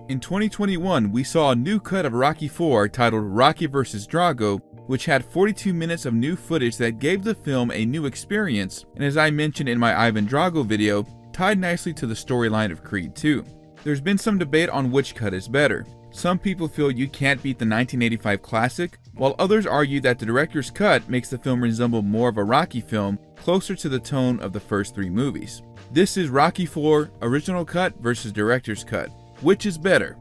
In 2021, we saw a new cut of Rocky IV titled Rocky vs. Drago, which had 42 minutes of new footage that gave the film a new experience, and as I mentioned in my Ivan Drago video, tied nicely to the storyline of Creed II. There's been some debate on which cut is better. Some people feel you can't beat the 1985 classic, while others argue that the director's cut makes the film resemble more of a Rocky film, closer to the tone of the first three movies. This is Rocky IV original cut versus director's cut. Which is better?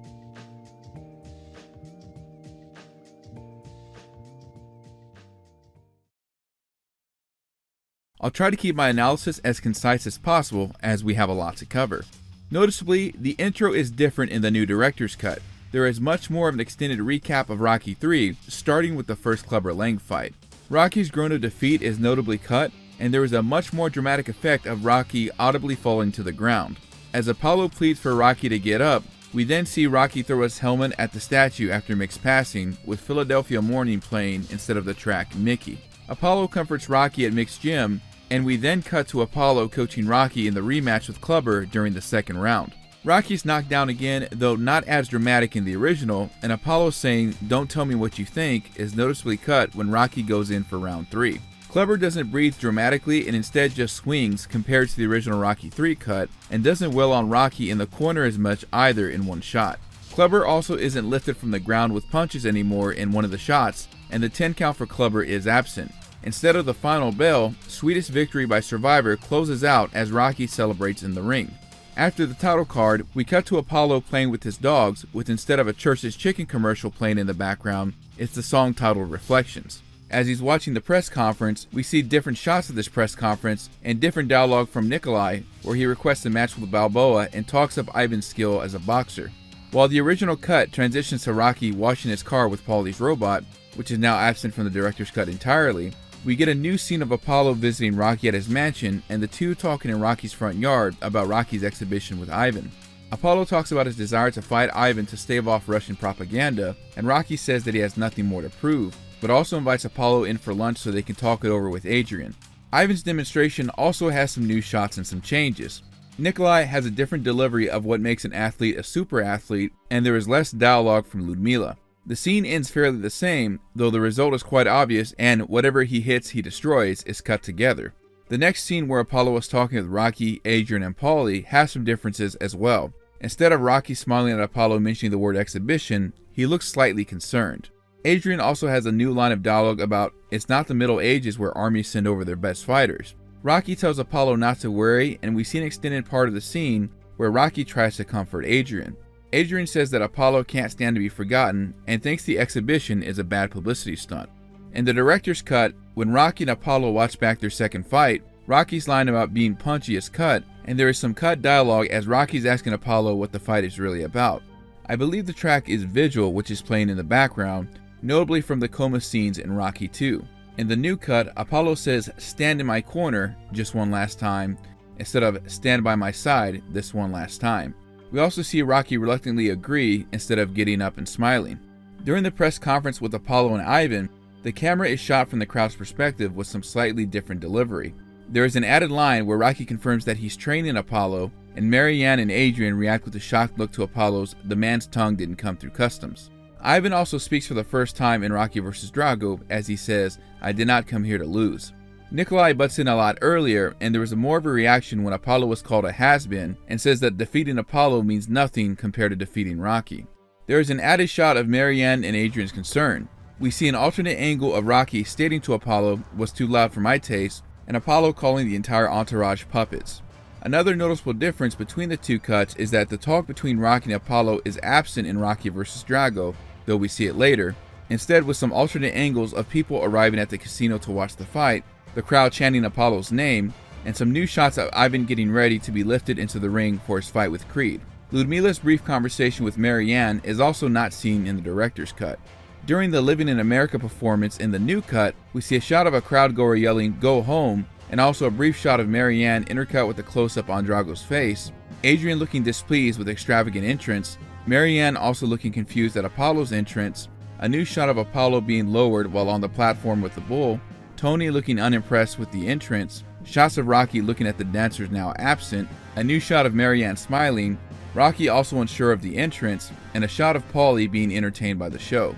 I'll try to keep my analysis as concise as possible as we have a lot to cover. Noticeably, the intro is different in the new director's cut. There is much more of an extended recap of Rocky III, starting with the first Clubber Lang fight. Rocky's groan of defeat is notably cut, and there is a much more dramatic effect of Rocky audibly falling to the ground. As Apollo pleads for Rocky to get up, we then see Rocky throw his helmet at the statue after Mick's passing, with Philadelphia Morning playing instead of the track Mickey. Apollo comforts Rocky at Mick's gym, and we then cut to Apollo coaching Rocky in the rematch with Clubber during the second round. Rocky's knocked down again, though not as dramatic in the original, and Apollo saying, "Don't tell me what you think," is noticeably cut when Rocky goes in for round 3. Clubber doesn't breathe dramatically and instead just swings compared to the original Rocky III cut, and doesn't wail on Rocky in the corner as much either in one shot. Clubber also isn't lifted from the ground with punches anymore in one of the shots, and the 10 count for Clubber is absent. Instead of the final bell, Sweetest Victory by Survivor closes out as Rocky celebrates in the ring. After the title card, we cut to Apollo playing with his dogs, with instead of a Church's Chicken commercial playing in the background, it's the song titled Reflections. As he's watching the press conference, we see different shots of this press conference and different dialogue from Nikolai, where he requests a match with Balboa and talks up Ivan's skill as a boxer. While the original cut transitions to Rocky washing his car with Paulie's robot, which is now absent from the director's cut entirely, we get a new scene of Apollo visiting Rocky at his mansion and the two talking in Rocky's front yard about Rocky's exhibition with Ivan. Apollo talks about his desire to fight Ivan to stave off Russian propaganda, and Rocky says that he has nothing more to prove, but also invites Apollo in for lunch so they can talk it over with Adrian. Ivan's demonstration also has some new shots and some changes. Nikolai has a different delivery of what makes an athlete a super athlete, and there is less dialogue from Ludmila. The scene ends fairly the same, though the result is quite obvious and whatever he hits he destroys is cut together. The next scene where Apollo is talking with Rocky, Adrian, and Paulie has some differences as well. Instead of Rocky smiling at Apollo mentioning the word exhibition, he looks slightly concerned. Adrian also has a new line of dialogue about it's not the Middle Ages where armies send over their best fighters. Rocky tells Apollo not to worry, and we see an extended part of the scene where Rocky tries to comfort Adrian. Adrian says that Apollo can't stand to be forgotten and thinks the exhibition is a bad publicity stunt. In the director's cut, when Rocky and Apollo watch back their second fight, Rocky's line about being punchy is cut, and there is some cut dialogue as Rocky's asking Apollo what the fight is really about. I believe the track is Vigil, which is playing in the background, notably from the coma scenes in Rocky II. In the new cut, Apollo says, "Stand in my corner, just one last time," instead of "Stand by my side, this one last time." We also see Rocky reluctantly agree instead of getting up and smiling. During the press conference with Apollo and Ivan, the camera is shot from the crowd's perspective with some slightly different delivery. There is an added line where Rocky confirms that he's training Apollo, and Marianne and Adrian react with a shocked look to Apollo's "the man's tongue didn't come through customs." Ivan also speaks for the first time in Rocky vs. Drago as he says, "I did not come here to lose." Nikolai butts in a lot earlier, and there was more of a reaction when Apollo was called a has-been and says that defeating Apollo means nothing compared to defeating Rocky. There is an added shot of Marianne and Adrian's concern. We see an alternate angle of Rocky stating to Apollo was too loud for my taste, and Apollo calling the entire entourage puppets. Another noticeable difference between the two cuts is that the talk between Rocky and Apollo is absent in Rocky vs. Drago, though we see it later, instead with some alternate angles of people arriving at the casino to watch the fight, the crowd chanting Apollo's name, and some new shots of Ivan getting ready to be lifted into the ring for his fight with Creed. Ludmila's brief conversation with Marianne is also not seen in the director's cut. During the Living in America performance in the new cut, we see a shot of a crowd goer yelling, "Go home," and also a brief shot of Marianne intercut with a close-up on Drago's face, Adrian looking displeased with extravagant entrance, Marianne also looking confused at Apollo's entrance, a new shot of Apollo being lowered while on the platform with the bull, Tony looking unimpressed with the entrance, shots of Rocky looking at the dancers now absent, a new shot of Marianne smiling, Rocky also unsure of the entrance, and a shot of Paulie being entertained by the show.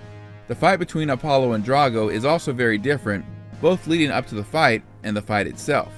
The fight between Apollo and Drago is also very different, both leading up to the fight and the fight itself.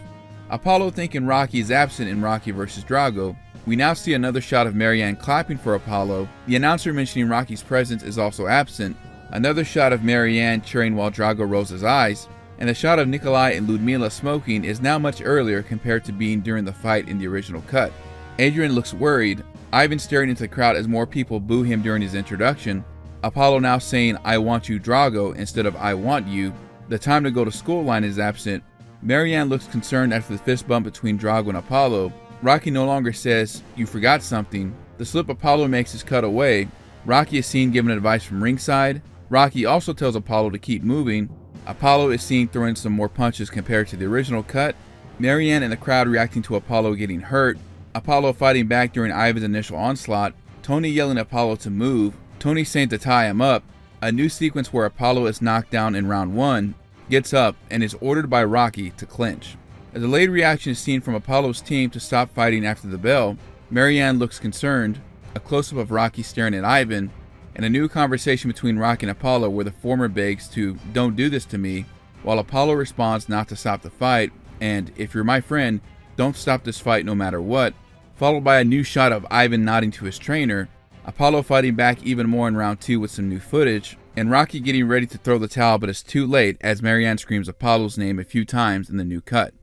Apollo thinking Rocky is absent in Rocky vs. Drago, we now see another shot of Marianne clapping for Apollo, the announcer mentioning Rocky's presence is also absent, another shot of Marianne cheering while Drago rolls his eyes, and the shot of Nikolai and Ludmila smoking is now much earlier compared to being during the fight in the original cut. Adrian looks worried, Ivan staring into the crowd as more people boo him during his introduction, Apollo now saying "I want you Drago" instead of "I want you." The time to go to school line is absent. Marianne looks concerned after the fist bump between Drago and Apollo. Rocky no longer says "you forgot something." The slip Apollo makes is cut away. Rocky is seen giving advice from ringside. Rocky also tells Apollo to keep moving. Apollo is seen throwing some more punches compared to the original cut. Marianne and the crowd reacting to Apollo getting hurt. Apollo fighting back during Ivan's initial onslaught. Tony yelling at Apollo to move. Tony saying to tie him up. A new sequence where Apollo is knocked down in round 1, gets up, and is ordered by Rocky to clinch. A delayed reaction is seen from Apollo's team to stop fighting after the bell. Marianne looks concerned. A close-up of Rocky staring at Ivan, and a new conversation between Rocky and Apollo where the former begs to "don't do this to me," while Apollo responds not to stop the fight, and "if you're my friend, don't stop this fight no matter what," followed by a new shot of Ivan nodding to his trainer, Apollo fighting back even more in round 2 with some new footage, and Rocky getting ready to throw the towel but it's too late as Marianne screams Apollo's name a few times in the new cut.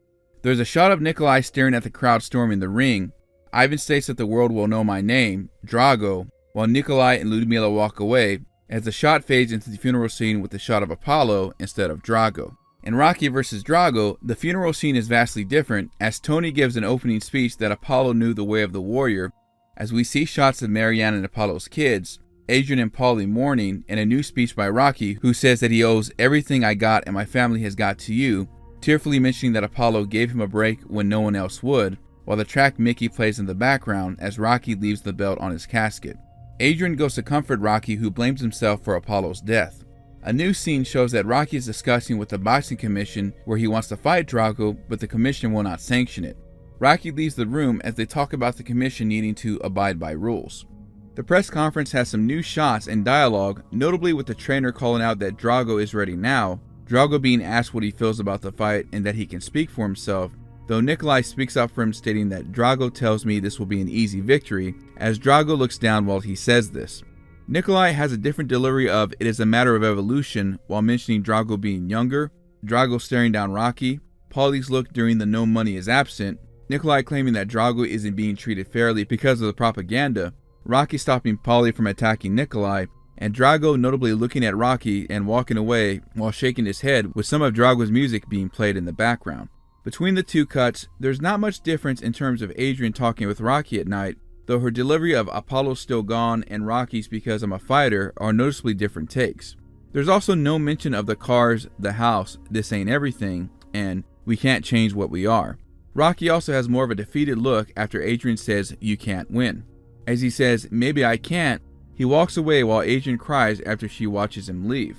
There's a shot of Nikolai staring at the crowd storming the ring. Ivan states that the world will know my name, Drago, while Nikolai and Ludmila walk away as the shot fades into the funeral scene with a shot of Apollo instead of Drago. In Rocky vs. Drago, the funeral scene is vastly different as Tony gives an opening speech that Apollo knew the way of the warrior, as we see shots of Marianne and Apollo's kids, Adrian and Paulie mourning, and a new speech by Rocky who says that he owes everything I got and my family has got to you, tearfully mentioning that Apollo gave him a break when no one else would, while the track Mickey plays in the background as Rocky leaves the belt on his casket. Adrian goes to comfort Rocky, who blames himself for Apollo's death. A new scene shows that Rocky is discussing with the boxing commission where he wants to fight Drago, but the commission will not sanction it. Rocky leaves the room as they talk about the commission needing to abide by rules. The press conference has some new shots and dialogue, notably with the trainer calling out that Drago is ready now, Drago being asked what he feels about the fight and that he can speak for himself, though Nikolai speaks up for him stating that Drago tells me this will be an easy victory, as Drago looks down while he says this. Nikolai has a different delivery of "it is a matter of evolution" while mentioning Drago being younger, Drago staring down Rocky, Paulie's look during the "no money is absent," Nikolai claiming that Drago isn't being treated fairly because of the propaganda, Rocky stopping Paulie from attacking Nikolai, and Drago notably looking at Rocky and walking away while shaking his head with some of Drago's music being played in the background. Between the two cuts, there's not much difference in terms of Adrian talking with Rocky at night, though her delivery of "Apollo's still gone" and Rocky's "because I'm a fighter" are noticeably different takes. There's also no mention of the cars, the house, "this ain't everything," and "we can't change what we are." Rocky also has more of a defeated look after Adrian says "you can't win." As he says "maybe I can't," he walks away while Adrian cries after she watches him leave.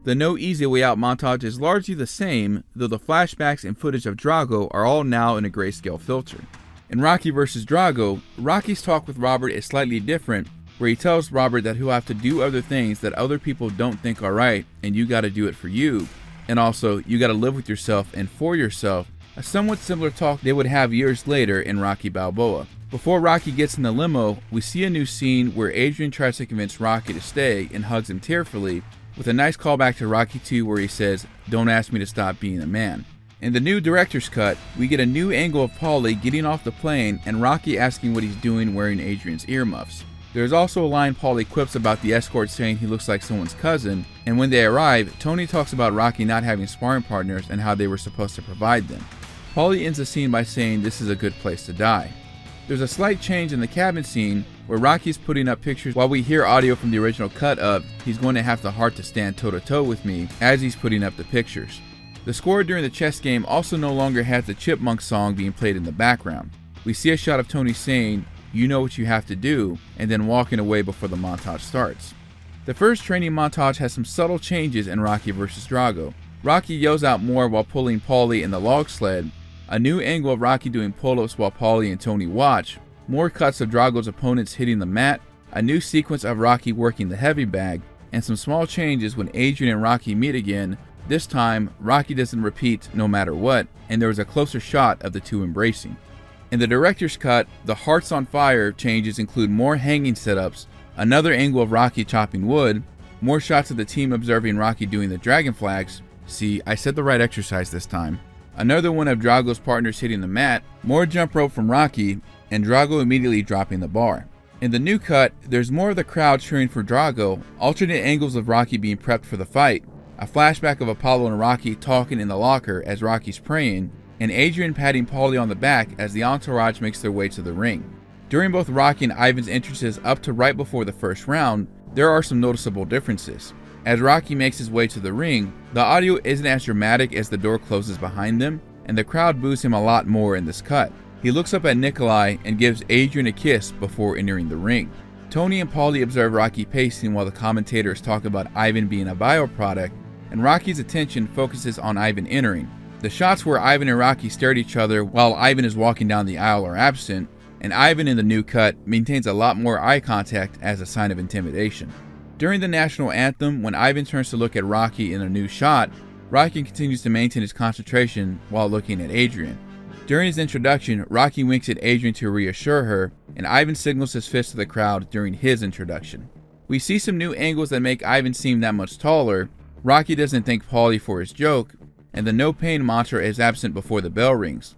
The "no easy way out" montage is largely the same, though the flashbacks and footage of Drago are all now in a grayscale filter. In Rocky vs. Drago, Rocky's talk with Robert is slightly different, where he tells Robert that he'll have to do other things that other people don't think are right, and you gotta do it for you, and also you gotta live with yourself and for yourself, a somewhat similar talk they would have years later in Rocky Balboa. Before Rocky gets in the limo, we see a new scene where Adrian tries to convince Rocky to stay and hugs him tearfully, with a nice callback to Rocky 2 where he says, "Don't ask me to stop being a man." In the new director's cut, we get a new angle of Paulie getting off the plane and Rocky asking what he's doing wearing Adrian's earmuffs. There's also a line Paulie quips about the escort saying he looks like someone's cousin, and when they arrive, Tony talks about Rocky not having sparring partners and how they were supposed to provide them. Paulie ends the scene by saying this is a good place to die. There's a slight change in the cabin scene where Rocky's putting up pictures while we hear audio from the original cut of "he's going to have the heart to stand toe-to-toe with me" as he's putting up the pictures. The score during the chess game also no longer has the Chipmunk song being played in the background. We see a shot of Tony saying, "you know what you have to do," and then walking away before the montage starts. The first training montage has some subtle changes in Rocky vs. Drago. Rocky yells out more while pulling Paulie in the log sled, a new angle of Rocky doing pull-ups while Paulie and Tony watch, more cuts of Drago's opponents hitting the mat, a new sequence of Rocky working the heavy bag, and some small changes when Adrian and Rocky meet again. This time, Rocky doesn't repeat no matter what, and there was a closer shot of the two embracing. In the director's cut, the Hearts on Fire changes include more hanging setups, another angle of Rocky chopping wood, more shots of the team observing Rocky doing the dragon flags. See, I said the right exercise this time. Another one of Drago's partners hitting the mat, more jump rope from Rocky, and Drago immediately dropping the bar. In the new cut, there's more of the crowd cheering for Drago, alternate angles of Rocky being prepped for the fight, a flashback of Apollo and Rocky talking in the locker as Rocky's praying, and Adrian patting Paulie on the back as the entourage makes their way to the ring. During both Rocky and Ivan's entrances up to right before the first round, there are some noticeable differences. As Rocky makes his way to the ring, the audio isn't as dramatic as the door closes behind them, and the crowd boos him a lot more in this cut. He looks up at Nikolai and gives Adrian a kiss before entering the ring. Tony and Paulie observe Rocky pacing while the commentators talk about Ivan being a bioproduct, and Rocky's attention focuses on Ivan entering. The shots where Ivan and Rocky stare at each other while Ivan is walking down the aisle are absent, and Ivan in the new cut maintains a lot more eye contact as a sign of intimidation. During the national anthem, when Ivan turns to look at Rocky in a new shot, Rocky continues to maintain his concentration while looking at Adrian. During his introduction, Rocky winks at Adrian to reassure her, and Ivan signals his fist to the crowd during his introduction. We see some new angles that make Ivan seem that much taller. Rocky doesn't thank Paulie for his joke, and the no pain mantra is absent before the bell rings.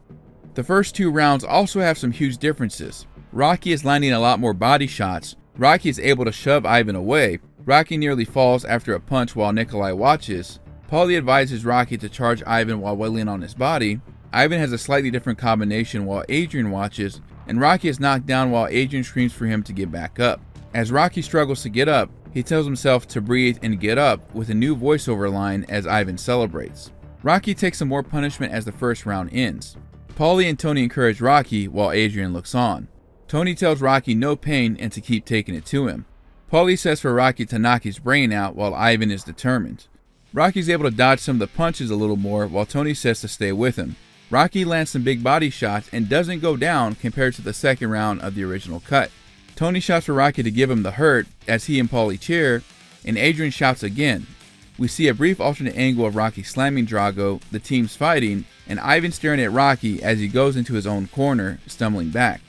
The first two rounds also have some huge differences. Rocky is landing a lot more body shots. Rocky is able to shove Ivan away. Rocky nearly falls after a punch while Nikolai watches. Paulie advises Rocky to charge Ivan while wailing on his body. Ivan has a slightly different combination while Adrian watches, and Rocky is knocked down while Adrian screams for him to get back up. As Rocky struggles to get up, he tells himself to breathe and get up with a new voiceover line as Ivan celebrates. Rocky takes some more punishment as the first round ends. Paulie and Tony encourage Rocky while Adrian looks on. Tony tells Rocky no pain and to keep taking it to him. Paulie says for Rocky to knock his brain out while Ivan is determined. Rocky's able to dodge some of the punches a little more while Tony says to stay with him. Rocky lands some big body shots and doesn't go down compared to the second round of the original cut. Tony shouts for Rocky to give him the hurt as he and Paulie cheer, and Adrian shouts again. We see a brief alternate angle of Rocky slamming Drago, the team's fighting, and Ivan staring at Rocky as he goes into his own corner, stumbling back.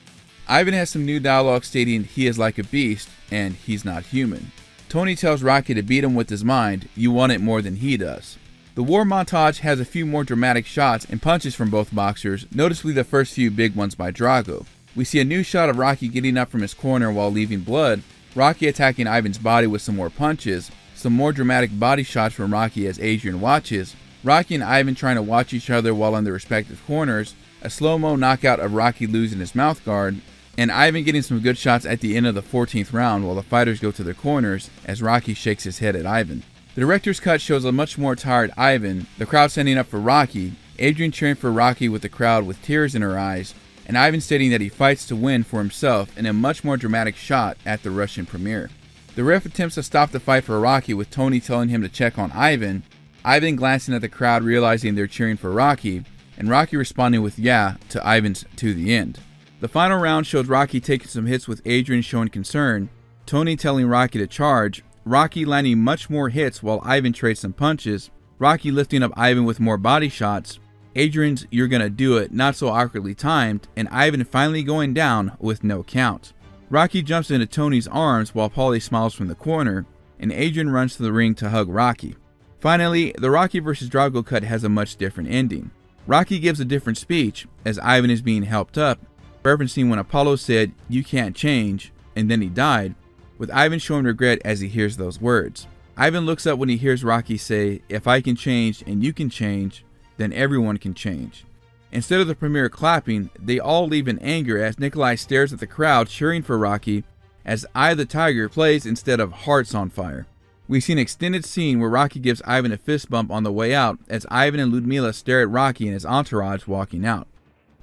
Ivan has some new dialogue stating he is like a beast and he's not human. Tony tells Rocky to beat him with his mind, you want it more than he does. The war montage has a few more dramatic shots and punches from both boxers, noticeably the first few big ones by Drago. We see a new shot of Rocky getting up from his corner while leaving blood, Rocky attacking Ivan's body with some more punches, some more dramatic body shots from Rocky as Adrian watches, Rocky and Ivan trying to watch each other while in their respective corners, a slow-mo knockout of Rocky losing his mouth guard, and Ivan getting some good shots at the end of the 14th round while the fighters go to their corners as Rocky shakes his head at Ivan. The director's cut shows a much more tired Ivan, the crowd standing up for Rocky, Adrian cheering for Rocky with the crowd with tears in her eyes, and Ivan stating that he fights to win for himself in a much more dramatic shot at the Russian premiere. The ref attempts to stop the fight for Rocky with Tony telling him to check on Ivan, Ivan glancing at the crowd realizing they're cheering for Rocky, and Rocky responding with yeah to Ivan's to the end. The final round shows Rocky taking some hits with Adrian showing concern, Tony telling Rocky to charge, Rocky landing much more hits while Ivan trades some punches, Rocky lifting up Ivan with more body shots, Adrian's you're gonna do it not so awkwardly timed, and Ivan finally going down with no count. Rocky jumps into Tony's arms while Paulie smiles from the corner, and Adrian runs to the ring to hug Rocky. Finally, the Rocky vs. Drago cut has a much different ending. Rocky gives a different speech as Ivan is being helped up, referencing when Apollo said, "You can't change," and then he died, with Ivan showing regret as he hears those words. Ivan looks up when he hears Rocky say, "If I can change and you can change, then everyone can change." Instead of the premiere clapping, they all leave in anger as Nikolai stares at the crowd cheering for Rocky as Eye of the Tiger plays instead of Hearts on Fire. We see an extended scene where Rocky gives Ivan a fist bump on the way out as Ivan and Ludmila stare at Rocky and his entourage walking out.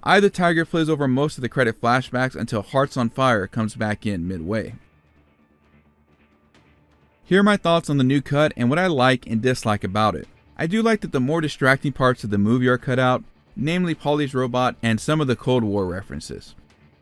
Eye of the Tiger plays over most of the credit flashbacks until Hearts on Fire comes back in midway. Here are my thoughts on the new cut and what I like and dislike about it. I do like that the more distracting parts of the movie are cut out, namely Paulie's robot and some of the Cold War references.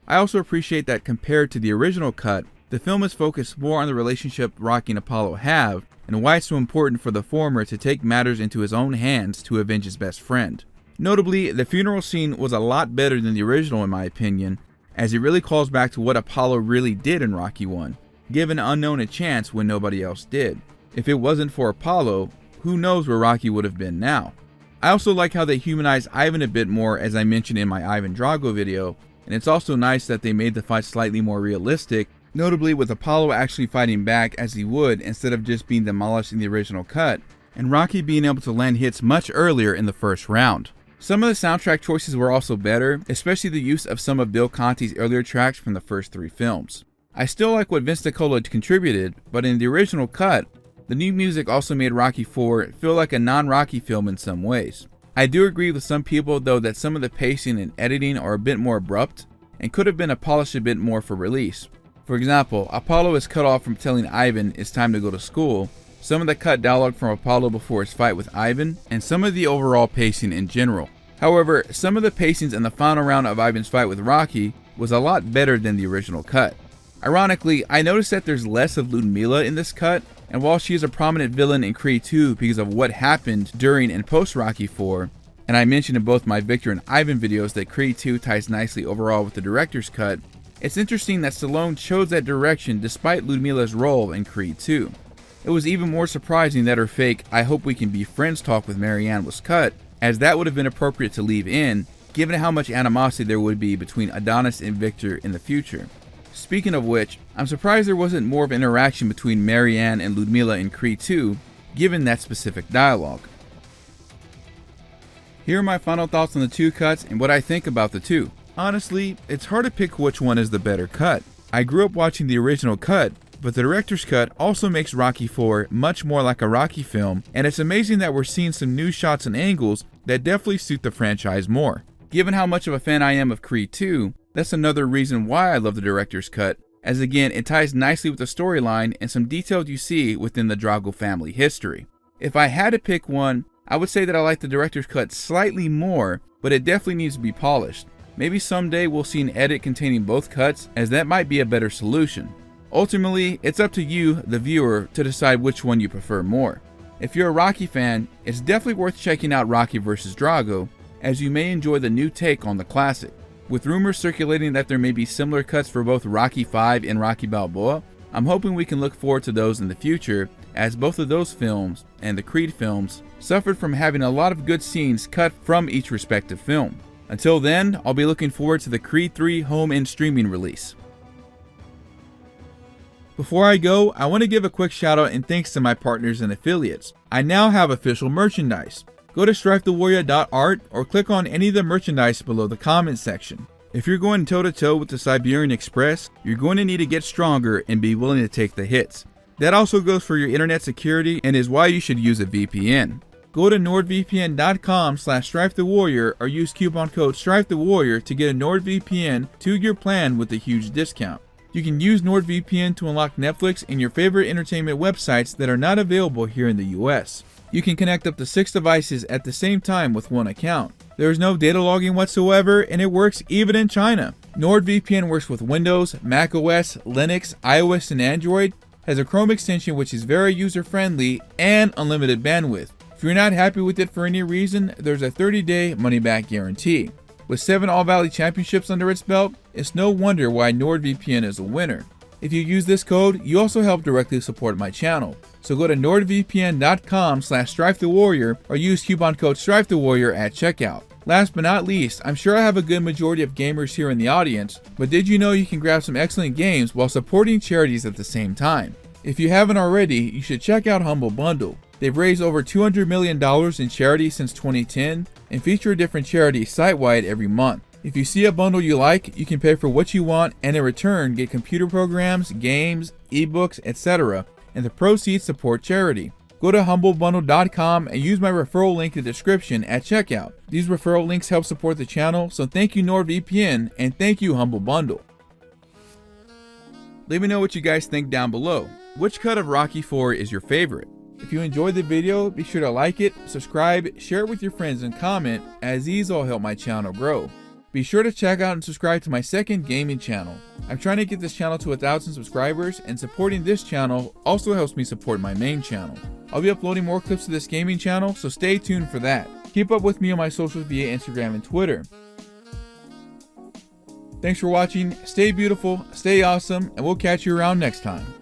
I also appreciate that compared to the original cut, the film is focused more on the relationship Rocky and Apollo have, and why it's so important for the former to take matters into his own hands to avenge his best friend. Notably, the funeral scene was a lot better than the original in my opinion, as it really calls back to what Apollo really did in Rocky 1, give an unknown a chance when nobody else did. If it wasn't for Apollo, who knows where Rocky would have been now. I also like how they humanized Ivan a bit more, as I mentioned in my Ivan Drago video, and it's also nice that they made the fight slightly more realistic, notably with Apollo actually fighting back as he would instead of just being demolished in the original cut, and Rocky being able to land hits much earlier in the first round. Some of the soundtrack choices were also better, especially the use of some of Bill Conti's earlier tracks from the first 3 films. I still like what Vince Nicola contributed, but in the original cut, the new music also made Rocky IV feel like a non-Rocky film in some ways. I do agree with some people though that some of the pacing and editing are a bit more abrupt and could have been polished a bit more for release. For example, Apollo is cut off from telling Ivan it's time to go to school, some of the cut dialogue from Apollo before his fight with Ivan, and some of the overall pacing in general. However, some of the pacings in the final round of Ivan's fight with Rocky was a lot better than the original cut. Ironically, I noticed that there's less of Ludmilla in this cut, and while she is a prominent villain in Creed 2 because of what happened during and post Rocky 4, and I mentioned in both my Victor and Ivan videos that Creed 2 ties nicely overall with the director's cut, it's interesting that Stallone chose that direction despite Ludmilla's role in Creed 2. It was even more surprising that her fake "I hope we can be friends" talk with Marianne was cut, as that would have been appropriate to leave in, given how much animosity there would be between Adonis and Victor in the future. Speaking of which, I'm surprised there wasn't more of an interaction between Marianne and Ludmilla in Creed 2, given that specific dialogue. Here are my final thoughts on the 2 cuts and what I think about the 2. Honestly, it's hard to pick which one is the better cut. I grew up watching the original cut, but the director's cut also makes Rocky IV much more like a Rocky film, and it's amazing that we're seeing some new shots and angles that definitely suit the franchise more. Given how much of a fan I am of Creed 2, that's another reason why I love the director's cut, as again it ties nicely with the storyline and some details you see within the Drago family history. If I had to pick one, I would say that I like the director's cut slightly more, but it definitely needs to be polished. Maybe someday we'll see an edit containing both cuts, as that might be a better solution. Ultimately, it's up to you, the viewer, to decide which one you prefer more. If you're a Rocky fan, it's definitely worth checking out Rocky vs. Drago, as you may enjoy the new take on the classic. With rumors circulating that there may be similar cuts for both Rocky V and Rocky Balboa, I'm hoping we can look forward to those in the future, as both of those films, and the Creed films, suffered from having a lot of good scenes cut from each respective film. Until then, I'll be looking forward to the Creed 3 home and streaming release. Before I go, I want to give a quick shout out and thanks to my partners and affiliates. I now have official merchandise. Go to strifethewarrior.art or click on any of the merchandise below the comments section. If you're going toe to toe with the Siberian Express, you're going to need to get stronger and be willing to take the hits. That also goes for your internet security and is why you should use a VPN. Go to nordvpn.com/strifethewarrior or use coupon code strifethewarrior to get a NordVPN 2-year plan with a huge discount. You can use NordVPN to unlock Netflix and your favorite entertainment websites that are not available here in the US. You can connect up to 6 devices at the same time with one account. There is no data logging whatsoever, and it works even in China. NordVPN works with Windows, macOS, Linux, iOS, and Android, has a Chrome extension which is very user-friendly, and unlimited bandwidth. If you're not happy with it for any reason, there's a 30-day money-back guarantee. With 7 All-Valley Championships under its belt, it's no wonder why NordVPN is a winner. If you use this code, you also help directly support my channel. So go to nordvpn.com/strifethewarrior or use coupon code strifethewarrior at checkout. Last but not least, I'm sure I have a good majority of gamers here in the audience, but did you know you can grab some excellent games while supporting charities at the same time? If you haven't already, you should check out HumbleBundle. They've raised over $200 million in charity since 2010 and feature a different charity site-wide every month. If you see a bundle you like, you can pay for what you want and in return get computer programs, games, ebooks, etc. and the proceeds support charity. Go to HumbleBundle.com and use my referral link in the description at checkout. These referral links help support the channel, so thank you NordVPN and thank you HumbleBundle. Let me know what you guys think down below. Which cut of Rocky IV is your favorite? If you enjoyed the video, be sure to like it, subscribe, share it with your friends, and comment, as these all help my channel grow. Be sure to check out and subscribe to my second gaming channel. I'm trying to get this channel to 1,000 subscribers, and supporting this channel also helps me support my main channel. I'll be uploading more clips to this gaming channel, so stay tuned for that. Keep up with me on my socials via Instagram and Twitter. Thanks for watching, stay beautiful, stay awesome, and we'll catch you around next time.